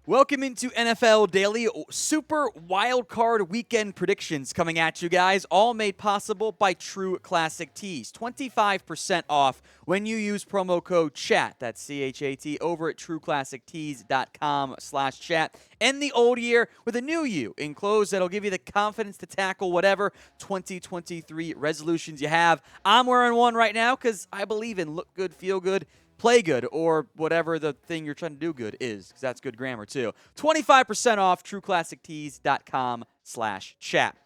Welcome into NFL Daily Super Wild Card Weekend predictions coming at you guys, all made possible by True Classic Tees. 25% off when you use promo code CHAT, that's C-H-A-T, over at trueclassictees.com/chat. End the old year with a new you in clothes that'll give you the confidence to tackle whatever 2023 resolutions you have. I'm wearing one right now because I believe in look good, feel good, play good, or whatever the thing you're trying to do good is, because that's good grammar too. 25% off, trueclassictees.com/chat.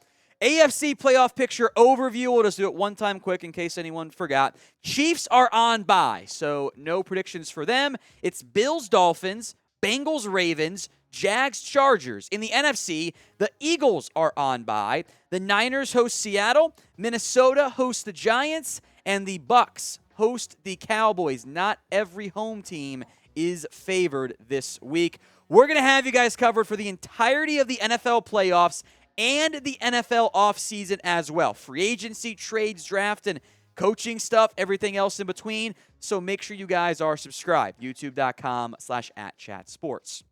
AFC playoff picture overview. We'll just do it one time quick in case anyone forgot. Chiefs are on bye, so no predictions for them. It's Bills, Dolphins, Bengals, Ravens, Jags, Chargers. In the NFC, the Eagles are on bye. The Niners host Seattle. Minnesota hosts the Giants. And the Bucs host the Cowboys. Not every home team is favored this week. We're going to have you guys covered for the entirety of the NFL playoffs and the NFL offseason as well. Free agency, trades, draft, and coaching stuff, everything else in between. So make sure you guys are subscribed. YouTube.com/@chatsports.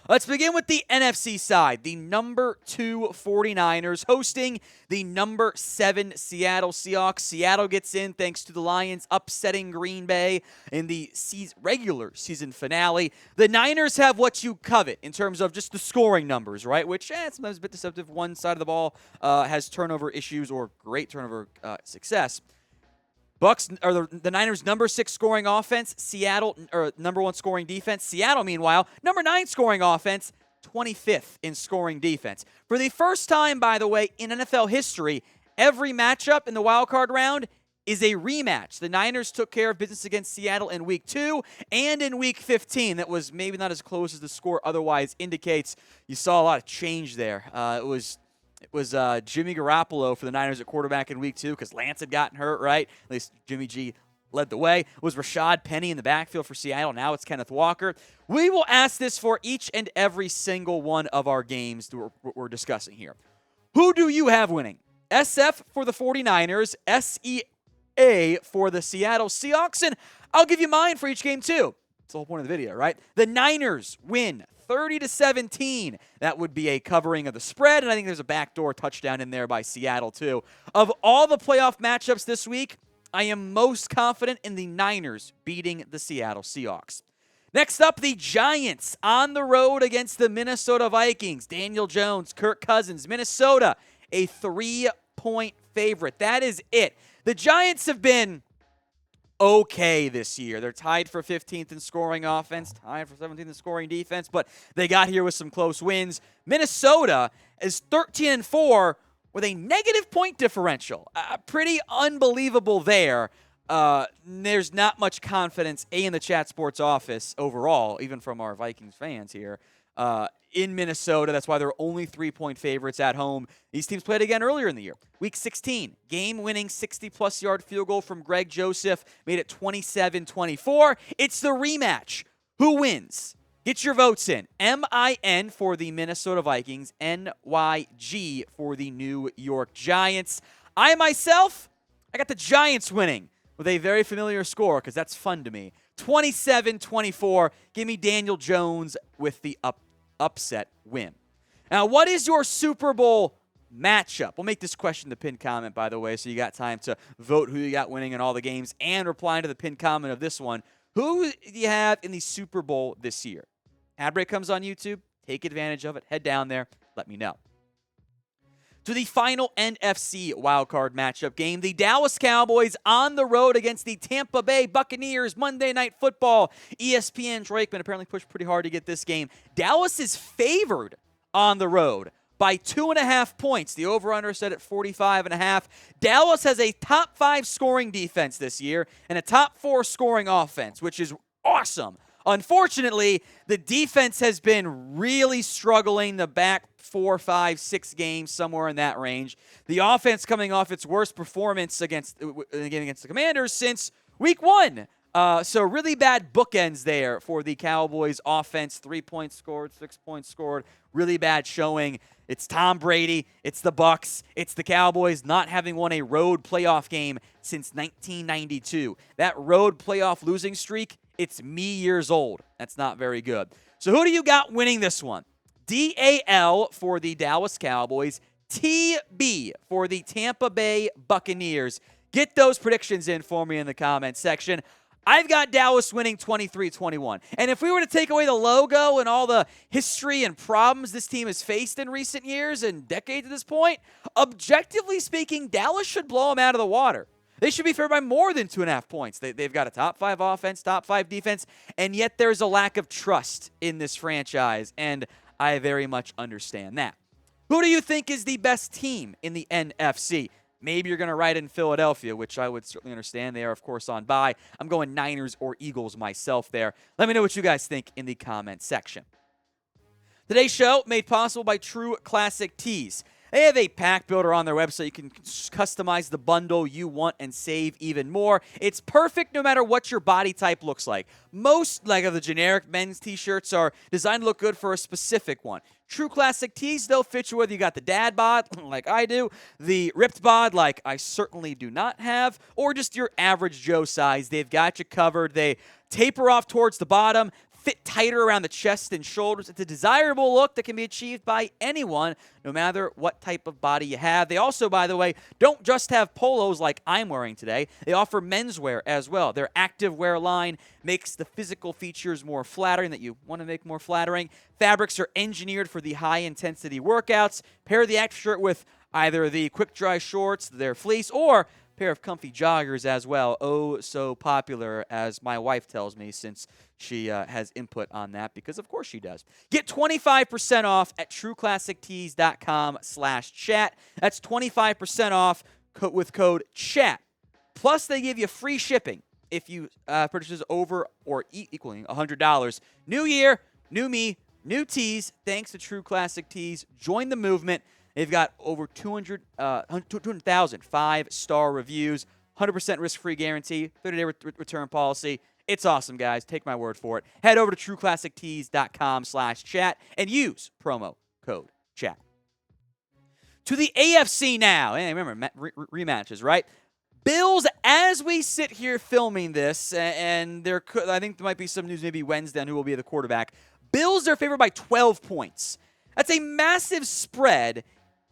Let's begin with the NFC side. The number 2 49ers hosting the number 7 Seattle Seahawks. Seattle gets in thanks to the Lions upsetting Green Bay in the regular season finale. The Niners have what you covet in terms of just the scoring numbers, right? Which sometimes a bit deceptive. One side of the ball has turnover issues or great turnover success. Bucks are the Niners' number 6 scoring offense. Seattle, or number 1 scoring defense. Seattle, meanwhile, number 9 scoring offense. 25th in scoring defense. For the first time, by the way, in NFL history, every matchup in the wild card round is a rematch. The Niners took care of business against Seattle in Week 2 and in Week 15. That was maybe not as close as the score otherwise indicates. You saw a lot of change there. It was Jimmy Garoppolo for the Niners at quarterback in Week 2 because Lance had gotten hurt, right? At least Jimmy G led the way. It was Rashad Penny in the backfield for Seattle. Now it's Kenneth Walker. We will ask this for each and every single one of our games that we're discussing here. Who do you have winning? SF for the 49ers, SEA for the Seattle Seahawks, and I'll give you mine for each game too. That's the whole point of the video, right? The Niners win 30-17. That would be a covering of the spread, and I think there's a backdoor touchdown in there by Seattle, too. Of all the playoff matchups this week, I am most confident in the Niners beating the Seattle Seahawks. Next up, the Giants on the road against the Minnesota Vikings. Daniel Jones, Kirk Cousins, Minnesota, a 3-point favorite. That is it. The Giants have been okay this year. They're tied for 15th in scoring offense, tied for 17th in scoring defense, but they got here with some close wins. Minnesota is 13-4 with a negative point differential. Pretty unbelievable there. There's not much confidence, in the Chat Sports office overall, even from our Vikings fans here, in Minnesota. That's why they're only 3-point favorites at home. These teams played again earlier in the year. Week 16, game-winning 60-plus yard field goal from Greg Joseph made it 27-24. It's the rematch. Who wins? Get your votes in. MIN for the Minnesota Vikings, NYG for the New York Giants. I got the Giants winning with a very familiar score because that's fun to me. 27-24. Give me Daniel Jones with the upset win. Now, what is your Super Bowl matchup? We'll make this question the pinned comment, by the way, so you got time to vote who you got winning in all the games and replying to the pinned comment of this one. Who do you have in the Super Bowl this year? Ad break comes on YouTube. Take advantage of it. Head down there. Let me know. To the final NFC wildcard matchup game, the Dallas Cowboys on the road against the Tampa Bay Buccaneers. Monday Night Football. ESPN Troy Aikman apparently pushed pretty hard to get this game. Dallas is favored on the road by 2.5 points. The over-under set at 45.5. Dallas has a top 5 scoring defense this year and a top 4 scoring offense, which is awesome. Unfortunately, the defense has been really struggling the back 4, 5, 6 games, somewhere in that range. The offense coming off its worst performance against the Commanders since Week 1. So really bad bookends there for the Cowboys offense. 3 points scored, 6 points scored. Really bad showing. It's Tom Brady. It's the Bucs. It's the Cowboys not having won a road playoff game since 1992. That road playoff losing streak It's me years old. That's not very good. So who do you got winning this one? DAL for the Dallas Cowboys, TB for the Tampa Bay Buccaneers. Get those predictions in for me in the comments section. I've got Dallas winning 23-21. And if we were to take away the logo and all the history and problems this team has faced in recent years and decades at this point, objectively speaking, Dallas should blow them out of the water. They should be favored by more than 2.5 points. They've got a top 5 offense, top 5 defense, and yet there's a lack of trust in this franchise, and I very much understand that. Who do you think is the best team in the NFC? Maybe you're going to write in Philadelphia, which I would certainly understand. They are, of course, on bye. I'm going Niners or Eagles myself there. Let me know what you guys think in the comments section. Today's show made possible by True Classic Tees. They have a pack builder on their website. You can customize the bundle you want and save even more. It's perfect no matter what your body type looks like. Most of the generic men's t-shirts are designed to look good for a specific one. True Classic Tees, they'll fit you whether you got the dad bod, like I do, the ripped bod, like I certainly do not have, or just your average Joe size. They've got you covered. They taper off towards the bottom, fit tighter around the chest and shoulders. It's a desirable look that can be achieved by anyone, no matter what type of body you have. They also, by the way, don't just have polos like I'm wearing today. They offer menswear as well. Their active wear line makes the physical features more flattering that you want to make more flattering. Fabrics are engineered for the high-intensity workouts. Pair the active shirt with either the quick-dry shorts, their fleece, or pair of comfy joggers as well. Oh, so popular, as my wife tells me, since she has input on that, because of course she does. Get 25% off at trueclassictees.com/chat. That's 25% off with code CHAT. Plus, they give you free shipping if you purchases over or equaling $100. New year, new me, new tees. Thanks to True Classic Tees. Join the movement. They've got over 200,000 5-star reviews, 100% risk-free guarantee, 30-day return policy. It's awesome, guys. Take my word for it. Head over to trueclassictees.com/chat and use promo code CHAT. To the AFC now. And remember, rematches, right? Bills, as we sit here filming this, and I think there might be some news maybe Wednesday on who will be the quarterback. Bills are favored by 12 points. That's a massive spread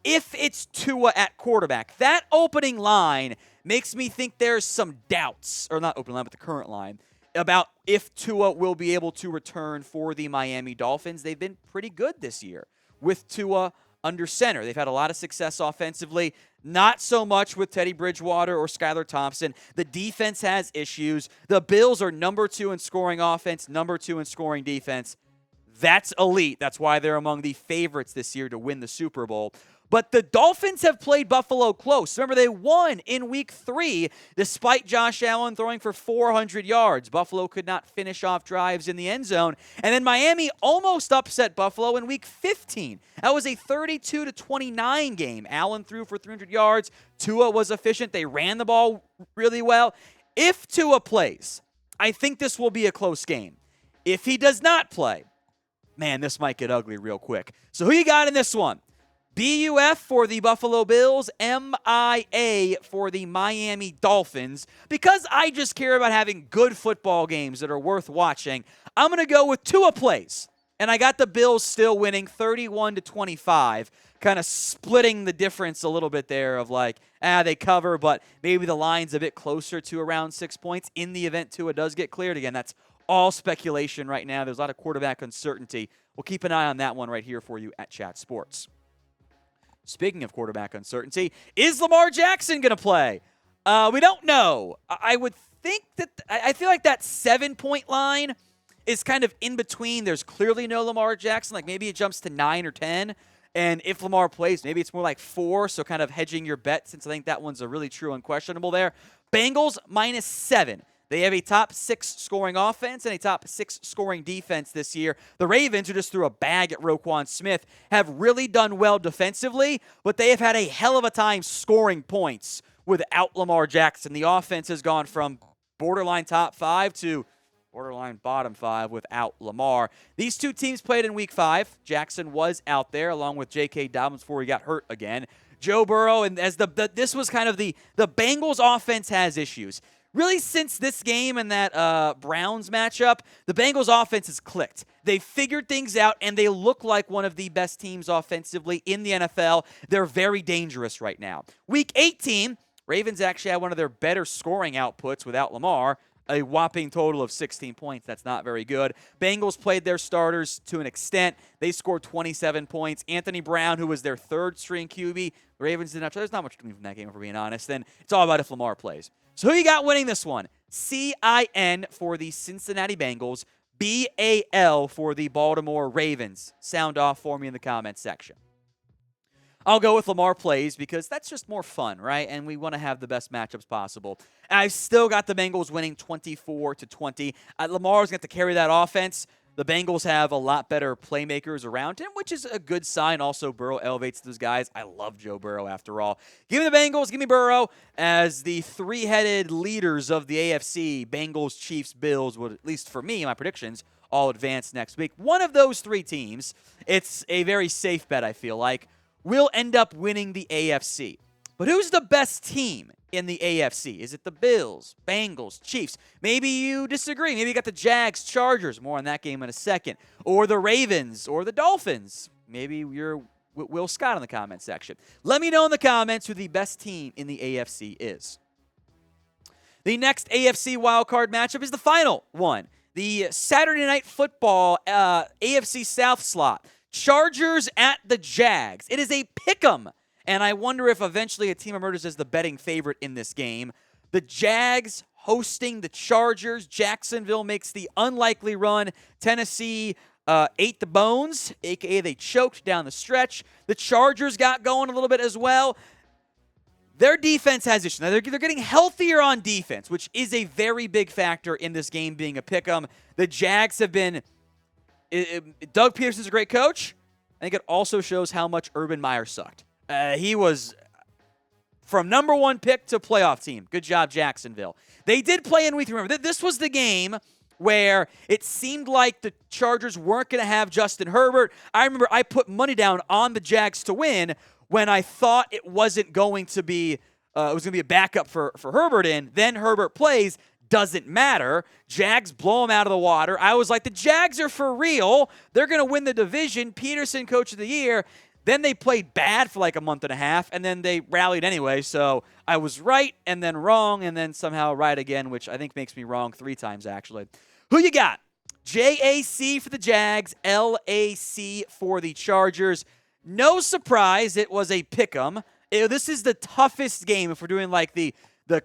if it's Tua at quarterback. That opening line makes me think there's some doubts, or not opening line, but the current line, about if Tua will be able to return for the Miami Dolphins. They've been pretty good this year with Tua under center. They've had a lot of success offensively, not so much with Teddy Bridgewater or Skylar Thompson. The defense has issues. The Bills are number 2 in scoring offense, number 2 in scoring defense. That's elite. That's why they're among the favorites this year to win the Super Bowl. But the Dolphins have played Buffalo close. Remember, they won in Week 3 despite Josh Allen throwing for 400 yards. Buffalo could not finish off drives in the end zone. And then Miami almost upset Buffalo in Week 15. That was a 32-29 game. Allen threw for 300 yards. Tua was efficient. They ran the ball really well. If Tua plays, I think this will be a close game. If he does not play, man, this might get ugly real quick. So who you got in this one? BUF for the Buffalo Bills, MIA for the Miami Dolphins. Because I just care about having good football games that are worth watching, I'm going to go with Tua plays. And I got the Bills still winning 31-25, kind of splitting the difference a little bit there of they cover, but maybe the line's a bit closer to around 6 points in the event Tua does get cleared. Again, that's all speculation right now. There's a lot of quarterback uncertainty. We'll keep an eye on that one right here for you at Chat Sports. Speaking of quarterback uncertainty, is Lamar Jackson going to play? We don't know. I would think that I feel like that 7-point line is kind of in between. There's clearly no Lamar Jackson. Like maybe it jumps to 9 or 10. And if Lamar plays, maybe it's more like 4. So kind of hedging your bet, since I think that one's a really true unquestionable there. Bengals -7. They have a top 6 scoring offense and a top 6 scoring defense this year. The Ravens, who just threw a bag at Roquan Smith, have really done well defensively, but they have had a hell of a time scoring points without Lamar Jackson. The offense has gone from borderline top 5 to borderline bottom 5 without Lamar. These two teams played in Week 5. Jackson was out there along with J.K. Dobbins before he got hurt again. Joe Burrow, and as this was kind of the Bengals offense has issues. really since this game and that Browns matchup, the Bengals offense has clicked. They figured things out, and they look like one of the best teams offensively in the NFL. They're very dangerous right now. Week 18, Ravens actually had one of their better scoring outputs without Lamar, a whopping total of 16 points. That's not very good. Bengals played their starters to an extent. They scored 27 points. Anthony Brown, who was their third-string QB, the Ravens did not. There's not much to me from that game, if we're being honest. Then it's all about if Lamar plays. So who you got winning this one? CIN for the Cincinnati Bengals. BAL for the Baltimore Ravens. Sound off for me in the comments section. I'll go with Lamar plays because that's just more fun, right? And we want to have the best matchups possible. And I've still got the Bengals winning 24-20. Lamar's going to carry that offense. The Bengals have a lot better playmakers around him, which is a good sign. Also, Burrow elevates those guys. I love Joe Burrow, after all. Give me the Bengals. Give me Burrow as the three-headed leaders of the AFC. Bengals, Chiefs, Bills would, at least for me, my predictions, all advance next week. One of those three teams, it's a very safe bet, I feel like, will end up winning the AFC. But who's the best team in the AFC? Is it the Bills, Bengals, Chiefs? Maybe you disagree. Maybe you got the Jags, Chargers. More on that game in a second. Or the Ravens or the Dolphins. Maybe you're Will Scott in the comment section. Let me know in the comments who the best team in the AFC is. The next AFC wildcard matchup is the final one. The Saturday Night Football AFC South slot. Chargers at the Jags. It is a pick'em, and I wonder if eventually a team emerges as the betting favorite in this game. The Jags hosting the Chargers. Jacksonville makes the unlikely run. Tennessee ate the bones, a.k.a. they choked down the stretch. The Chargers got going a little bit as well. Their defense has issues. Now, they're getting healthier on defense, which is a very big factor in this game being a pick'em. The Jags have been... Doug Peterson's a great coach. I think it also shows how much Urban Meyer sucked. He was from number one pick to playoff team. Good job, Jacksonville. They did play in week 3. Remember, this was the game where it seemed like the Chargers weren't going to have Justin Herbert. I remember I put money down on the Jags to win when I thought it wasn't going to be it was going to be a backup for Herbert in. Then Herbert plays. Doesn't matter. Jags blow them out of the water. I was like, the Jags are for real. They're going to win the division. Peterson, coach of the year. Then they played bad for like a month and a half, and then they rallied anyway. So I was right and then wrong and then somehow right again, which I think makes me wrong 3 times, actually. Who you got? JAC for the Jags, LAC for the Chargers. No surprise, it was a pick'em. This is the toughest game if we're doing like the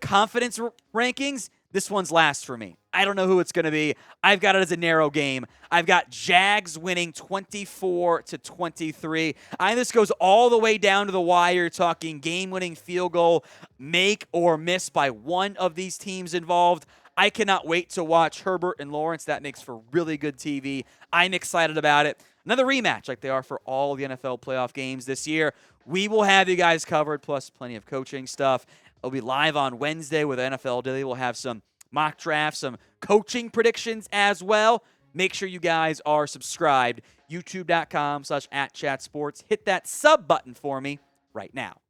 confidence rankings. This one's last for me. I don't know who it's going to be. I've got it as a narrow game. I've got Jags winning 24-23. I think this goes all the way down to the wire, talking game-winning field goal, make or miss by one of these teams involved. I cannot wait to watch Herbert and Lawrence. That makes for really good TV. I'm excited about it. Another rematch like they are for all the NFL playoff games this year. We will have you guys covered, plus plenty of coaching stuff. It'll be live on Wednesday with NFL Daily. We'll have some mock drafts, some coaching predictions as well. Make sure you guys are subscribed. YouTube.com/@chatsports. Hit that sub button for me right now.